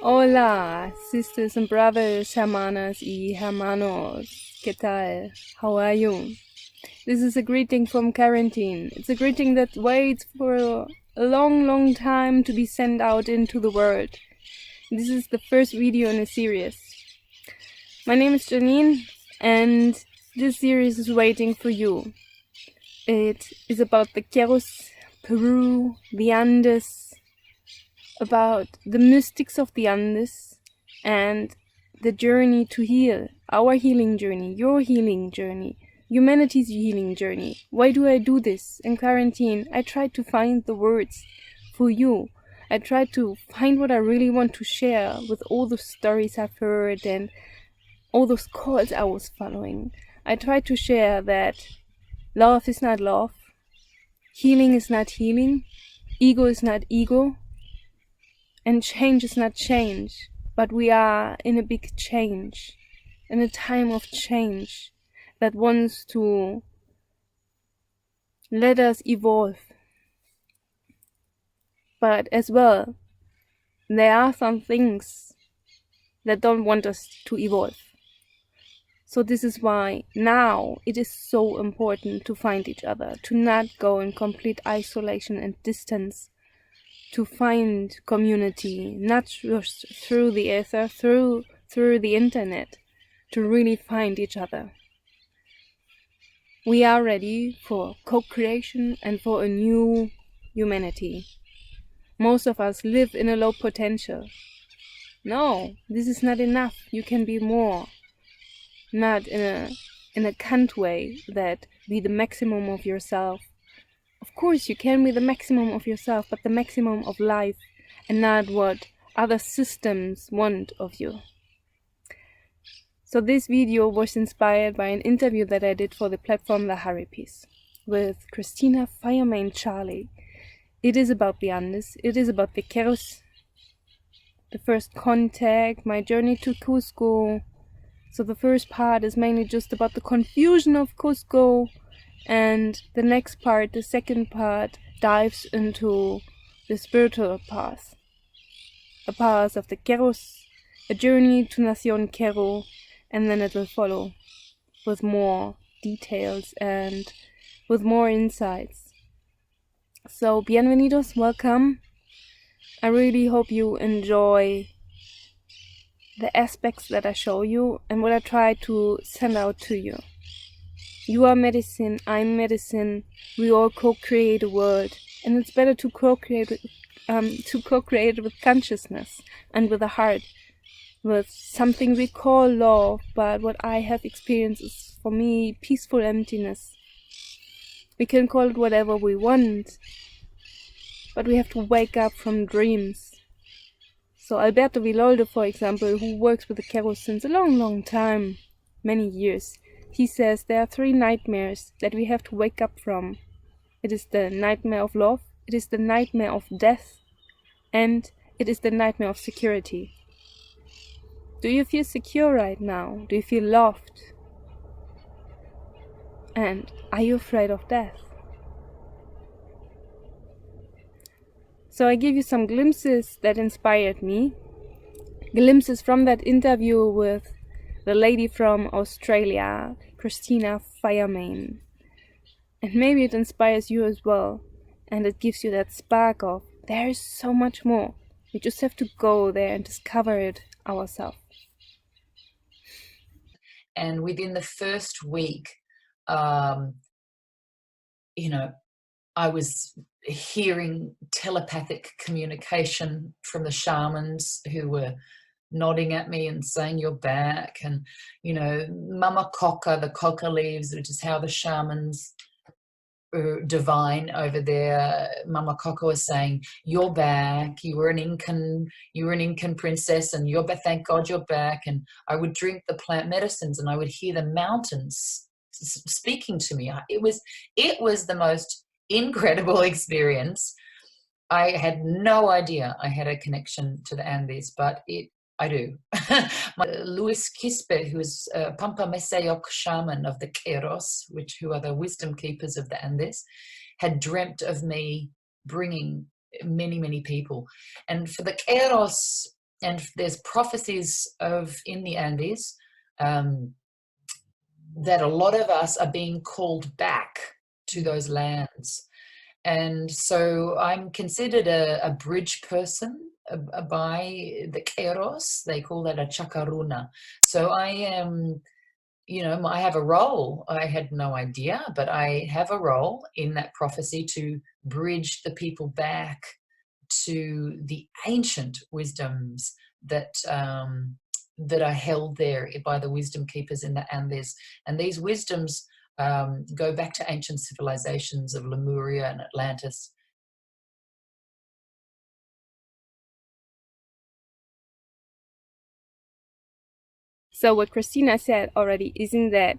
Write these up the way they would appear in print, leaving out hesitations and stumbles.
Hola, sisters and brothers, hermanas y hermanos. ¿Qué tal? How are you? This is a greeting from quarantine. It's a greeting that waits for a long, long time to be sent out into the world. This is the first video in a series. My name is Janine, and this series is waiting for you. It is about the Queros, Peru, the Andes, about the mystics of the Andes and the journey to heal, our healing journey, your healing journey, humanity's healing journey. Why do I do this? In quarantine, I try to find the words for you. I try to find what I really want to share with all the stories I've heard and all those calls I was following. I try to share that love is not love, healing is not healing, ego is not ego, and change is not change, but we are in a big change, in a time of change that wants to let us evolve. But as well, there are some things that don't want us to evolve. So this is why now it is so important to find each other, to not go in complete isolation and distance, to find community, not just through the ether, through the internet, to really find each other. We are ready for co-creation and for a new humanity. Most of us live in a low potential. No, this is not enough. You can be more. Not in a cunt way that be the maximum of yourself. Of course you can be the maximum of yourself, but the maximum of life and not what other systems want of you. So this video was inspired by an interview that I did for the platform The Harry Piece with Christina Fire-Mane Charley. It is about the Andes, it is about the Queros, the first contact, my journey to Cusco. So the first part is mainly just about the confusion of Cusco, and the next part, the second part, dives into the spiritual path. A path of the Queros, a journey to Nación Quero, and then it will follow with more details and with more insights. So, bienvenidos, welcome. I really hope you enjoy the aspects that I show you and what I try to send out to you. You are medicine, I'm medicine, we all co-create a world, and it's better to co-create with consciousness and with a heart, with something we call love, but what I have experienced is, for me, peaceful emptiness. We can call it whatever we want, but we have to wake up from dreams. So Alberto Villoldo, for example, who works with the Queros since a long, long time, many years, he says there are 3 nightmares that we have to wake up from. It is the nightmare of love, it is the nightmare of death, and it is the nightmare of security. Do you feel secure right now? Do you feel loved? And are you afraid of death? So I give you some glimpses that inspired me. Glimpses from that interview with the lady from Australia, Christina Fire-Mane. And maybe it inspires you as well. And it gives you that spark of, there is so much more. We just have to go there and discover it ourselves. And within the first week, I was hearing telepathic communication from the shamans who were nodding at me and saying, "You're back." And, mama coca, the coca leaves, which is how the shamans divine over there, mama coca was saying, "You're back. You were an Incan princess, and you're back. Thank God you're back." And I would drink the plant medicines, and I would hear the mountains speaking to me. It was the most incredible experience. I had no idea I had a connection to the Andes, but I do. Luis Quispe, who is a Pampa Mesayok shaman of the Queros, who are the wisdom keepers of the Andes, had dreamt of me bringing many, many people. And for the Queros, and there's prophecies of in the Andes that a lot of us are being called back to those lands. And so I'm considered a bridge person by the Queros. They call that a chakaruna. So I am, I have a role. I had no idea, but I have a role in that prophecy to bridge the people back to the ancient wisdoms that that are held there by the wisdom keepers in the Andes. And these wisdoms go back to ancient civilizations of Lemuria and Atlantis. So what Christina said already, isn't that,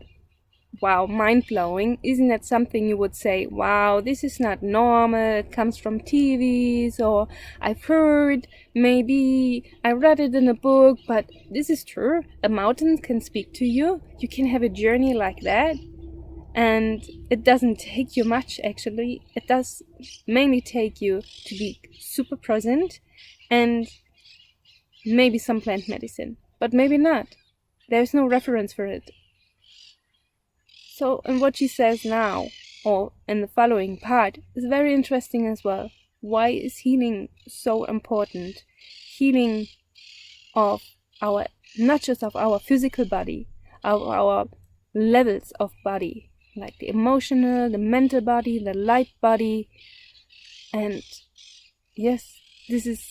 wow, mind-blowing? Isn't that something you would say, wow, this is not normal, it comes from TVs, or I've heard, maybe I read it in a book, but this is true. A mountain can speak to you. You can have a journey like that. And it doesn't take you much, actually. It does mainly take you to be super present and maybe some plant medicine, but maybe not. There's no reference for it. So, and what she says now, or in the following part, is very interesting as well. Why is healing so important? Healing of our, not just of our physical body, of our levels of body, like the emotional, the mental body, the light body. And yes, this is,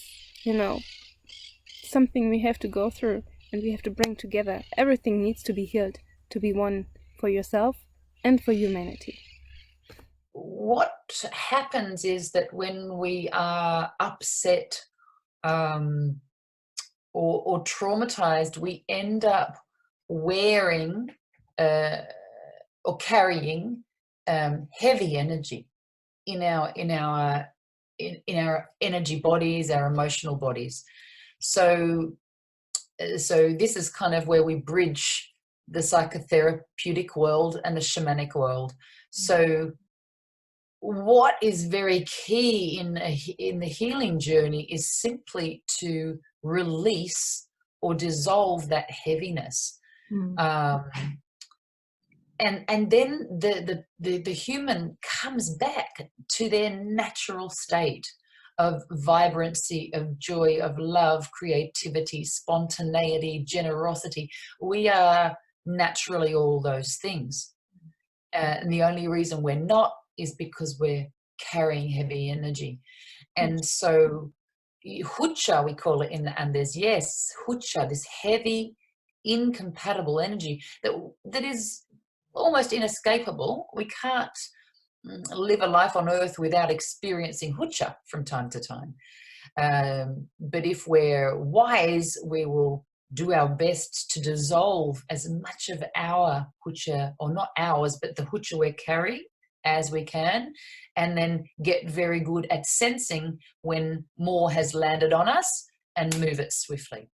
something we have to go through and we have to bring together. Everything needs to be healed to be one for yourself and for humanity. What happens is that when we are upset or traumatized, we end up wearing or carrying heavy energy in our energy bodies, our emotional bodies. So this is kind of where we bridge the psychotherapeutic world and the shamanic world. So what is very key in the healing journey is simply to release or dissolve that heaviness. And then the human comes back to their natural state of vibrancy, of joy, of love, creativity, spontaneity, generosity. We are naturally all those things. And the only reason we're not is because we're carrying heavy energy. And so hucha, we call it in the Andes. Yes, hucha, this heavy, incompatible energy that is almost inescapable. We can't live a life on earth without experiencing hucha from time to time. But if we're wise, we will do our best to dissolve as much of our hucha, or not ours, but the hucha we're carrying as we can, and then get very good at sensing when more has landed on us and move it swiftly.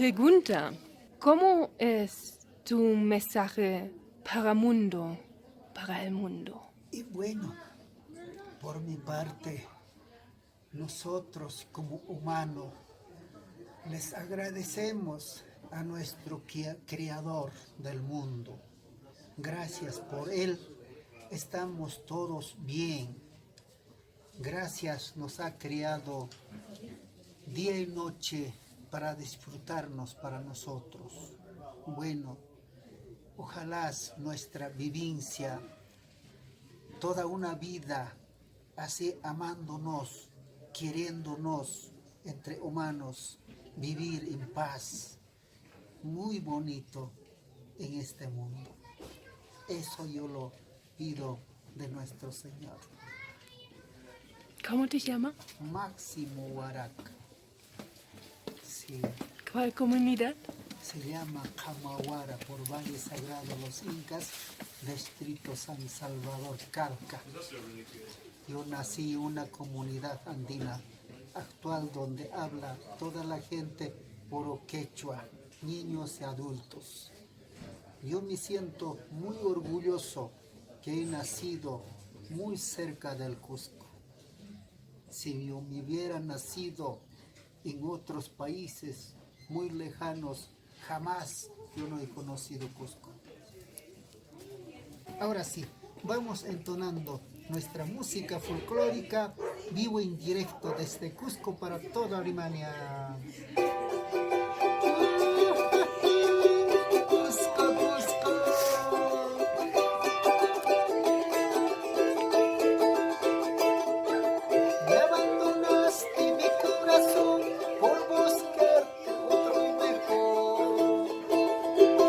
pregunta, ¿cómo es tu mensaje para el mundo? Y bueno, por mi parte, nosotros como humanos les agradecemos a nuestro Creador del mundo. Gracias por Él, estamos todos bien. Gracias, nos ha creado día y noche para disfrutarnos para nosotros. Bueno, ojalá nuestra vivencia, toda una vida así amándonos, queriéndonos entre humanos, vivir en paz, muy bonito en este mundo. Eso yo lo pido de nuestro Señor. ¿Cómo te llamas? Máximo Huarac. Sí. ¿Cuál comunidad? Se llama Camahuara, por Valle Sagrado Los Incas, Distrito San Salvador, Carca. Yo nací en una comunidad andina actual donde habla toda la gente puro quechua, niños y adultos. Yo me siento muy orgulloso que he nacido muy cerca del Cusco. Si yo me hubiera nacido en otros países muy lejanos, jamás yo no he conocido Cusco. Ahora sí, vamos entonando nuestra música folclórica, vivo en directo desde Cusco para toda Alemania. Cusco, Cusco. Me abandonaste mi corazón por buscarte otro mejor.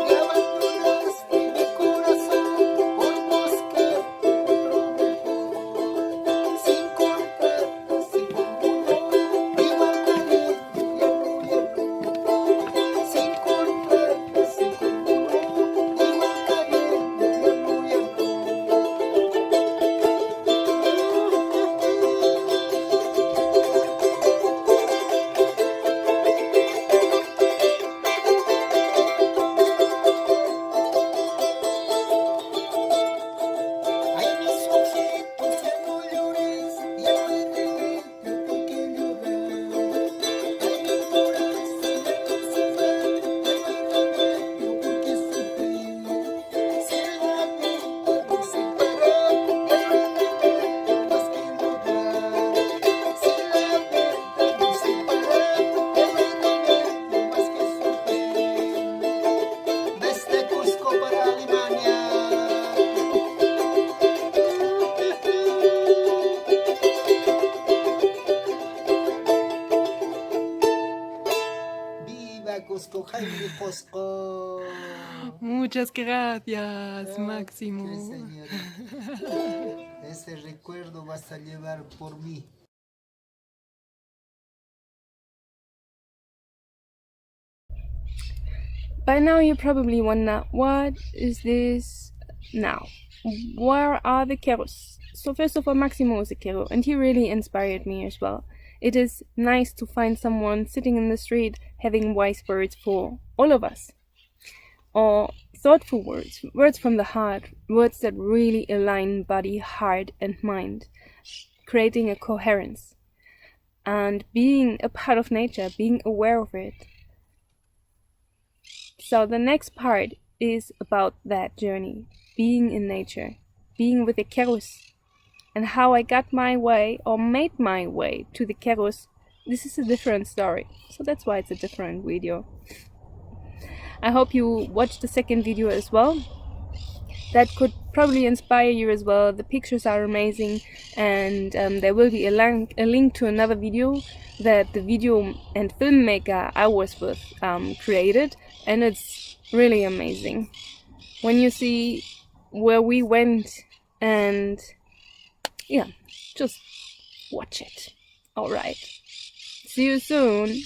Me abandonaste mi corazón por buscarte otro mejor. Sin cortarte, sin murmullo, vivo caliente y abierto. Sin cortarte, sin murmullo, vivo caliente y abierto. Ay, mis ojitos, ya no llores, ya no hay remedio por qué llorar. Ay, mi corazón, ya no sufre, ya no hay remedio por qué sufrir. Si la vida nos separa, ya no hay remedio más que llorar. Si la vida nos separa, ya no hay remedio más que sufrir. Desde Cusco para Alemania. Viva Cusco, Jaime Cusco. Muchas gracias, Qué Máximo. señorita. Ese recuerdo vas a llevar por mí. By now you probably wonder, what is this now? Where are the Keros? So first of all, Maximo is a Kero, and he really inspired me as well. It is nice to find someone sitting in the street having wise words for all of us. Or thoughtful words, words from the heart, words that really align body, heart and mind, creating a coherence. And being a part of nature, being aware of it. So the next part is about that journey, being in nature, being with the Keros, and how I got my way or made my way to the Keros. This is a different story, so that's why it's a different video. I hope you watch the second video as well. That could probably inspire you as well. The pictures are amazing, and there will be a link to another video that the video and filmmaker I was with created, and it's really amazing. When you see where we went, and yeah, just watch it. Alright, see you soon.